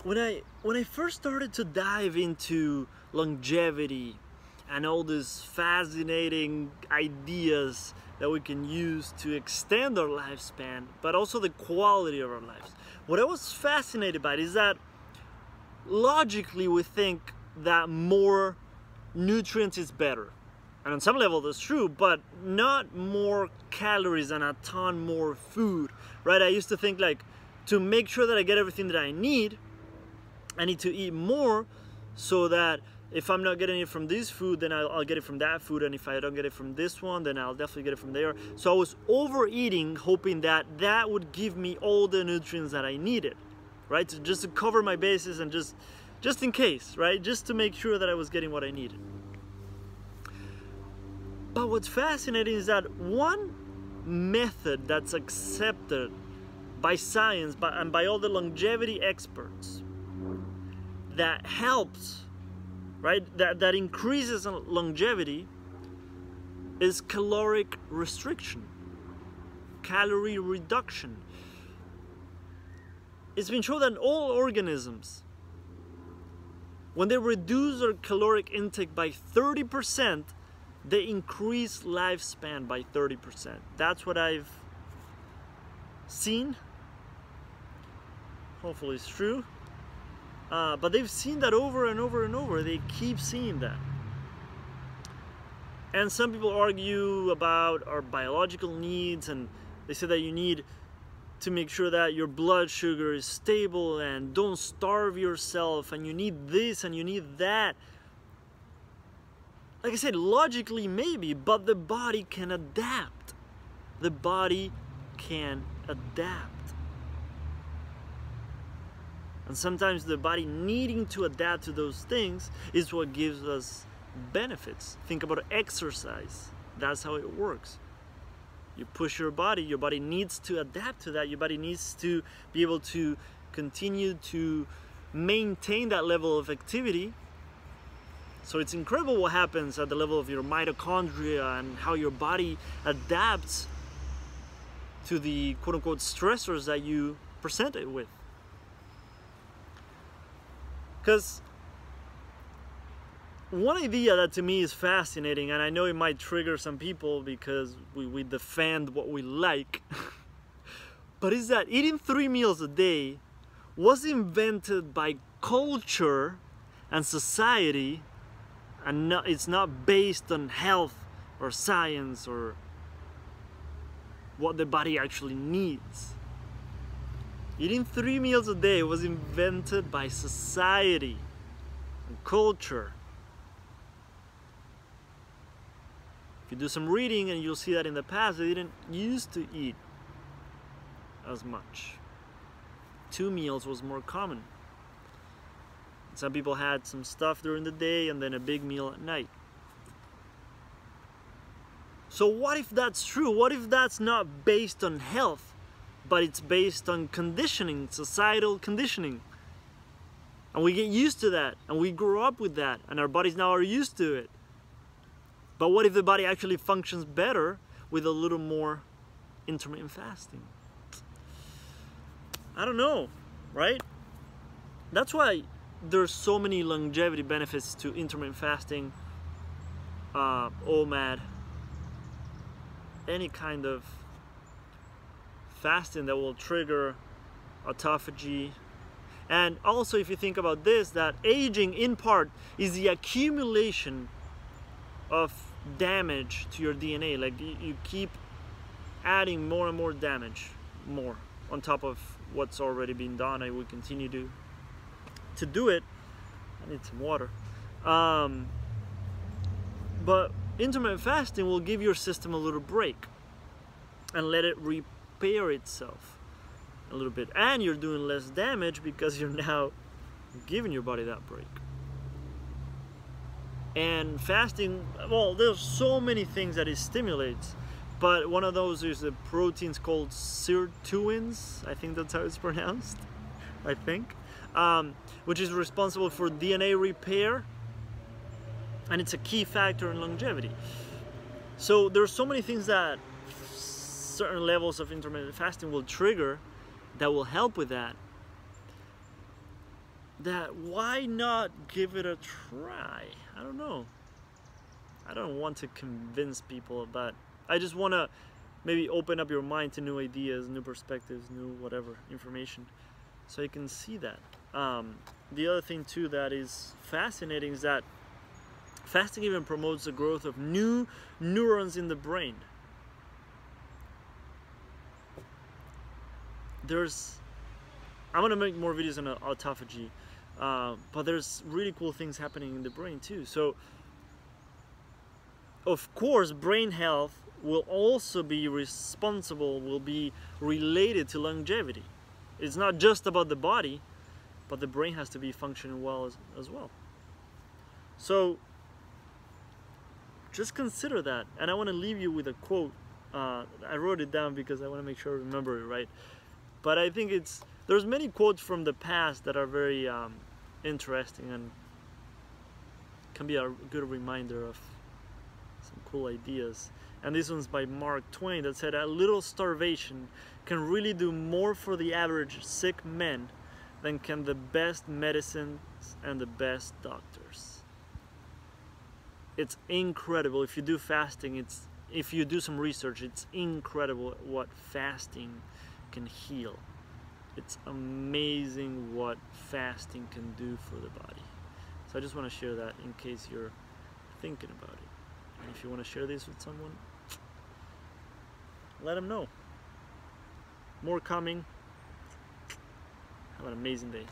when I first started to dive into longevity and all these fascinating ideas that we can use to extend our lifespan, but also the quality of our lives, what I was fascinated by is that logically we think that more nutrients is better. And on some level that's true, but not more calories and a ton more food, right? I used to think like, to make sure that I get everything that I need to eat more, so that if I'm not getting it from this food, then I'll get it from that food, and if I don't get it from this one, then I'll definitely get it from there. So I was overeating, hoping that that would give me all the nutrients that I needed, right? Just to cover my bases and just in case, right? Just to make sure that I was getting what I needed. But what's fascinating is that one method that's accepted by science and by all the longevity experts that helps, right, that increases longevity is caloric restriction, calorie reduction. It's been shown that all organisms, when they reduce their caloric intake by 30%, they increase lifespan by 30%. That's what I've seen. Hopefully it's true. But they've seen that over and over and over. They keep seeing that. And some people argue about our biological needs, and they say that you need to make sure that your blood sugar is stable and don't starve yourself, and you need this and you need that. Like I said, logically maybe, but the body can adapt. The body can adapt. And sometimes the body needing to adapt to those things is what gives us benefits. Think about exercise. That's how it works. You push your body needs to adapt to that. Your body needs to be able to continue to maintain that level of activity. So it's incredible what happens at the level of your mitochondria and how your body adapts to the quote-unquote stressors that you present it with. Because one idea that to me is fascinating, and I know it might trigger some people because we defend what we like, but is that eating 3 meals a day was invented by culture and society, and it's not based on health or science or what the body actually needs. Eating 3 meals a day was invented by society and culture. If you do some reading, and you'll see that in the past they didn't used to eat as much. 2 meals was more common. Some people had some stuff during the day and then a big meal at night. So what if that's true? What if that's not based on health, but it's based on conditioning, societal conditioning? And we get used to that, and we grow up with that, and our bodies now are used to it. But what if the body actually functions better with a little more intermittent fasting? I don't know, right? That's why there's so many longevity benefits to intermittent fasting, OMAD, any kind of fasting that will trigger autophagy. And also, if you think about this, that aging in part is the accumulation of damage to your DNA. Like you keep adding more and more damage, more on top of what's already been done. I will continue to do it. I need some water. But intermittent fasting will give your system a little break and let it repair itself a little bit, and you're doing less damage because you're now giving your body that break. And fasting, well, there's so many things that it stimulates, but one of those is the proteins called sirtuins, I think that's how it's pronounced, I think, which is responsible for DNA repair, and it's a key factor in longevity. So there's so many things that certain levels of intermittent fasting will trigger that will help with that. that why not give it a try? I don't know. I don't want to convince people of that. I just want to maybe open up your mind to new ideas, new perspectives, new whatever information, so you can see that. The other thing too that is fascinating is that fasting even promotes the growth of new neurons in the brain. I'm gonna make more videos on autophagy, but there's really cool things happening in the brain too. So of course brain health will also be related to longevity. It's not just about the body, but the brain has to be functioning well as well. So just consider that. And I want to leave you with a quote. I wrote it down because I want to make sure I remember it right. But I think there's many quotes from the past that are very interesting and can be a good reminder of some cool ideas. And this one's by Mark Twain that said, "A little starvation can really do more for the average sick man than can the best medicines and the best doctors." It's incredible. If you do fasting, if you do some research, it's incredible what fasting can heal. It's amazing what fasting can do for the body. So I just want to share that in case you're thinking about it. And if you want to share this with someone, let them know. More coming. Have an amazing day.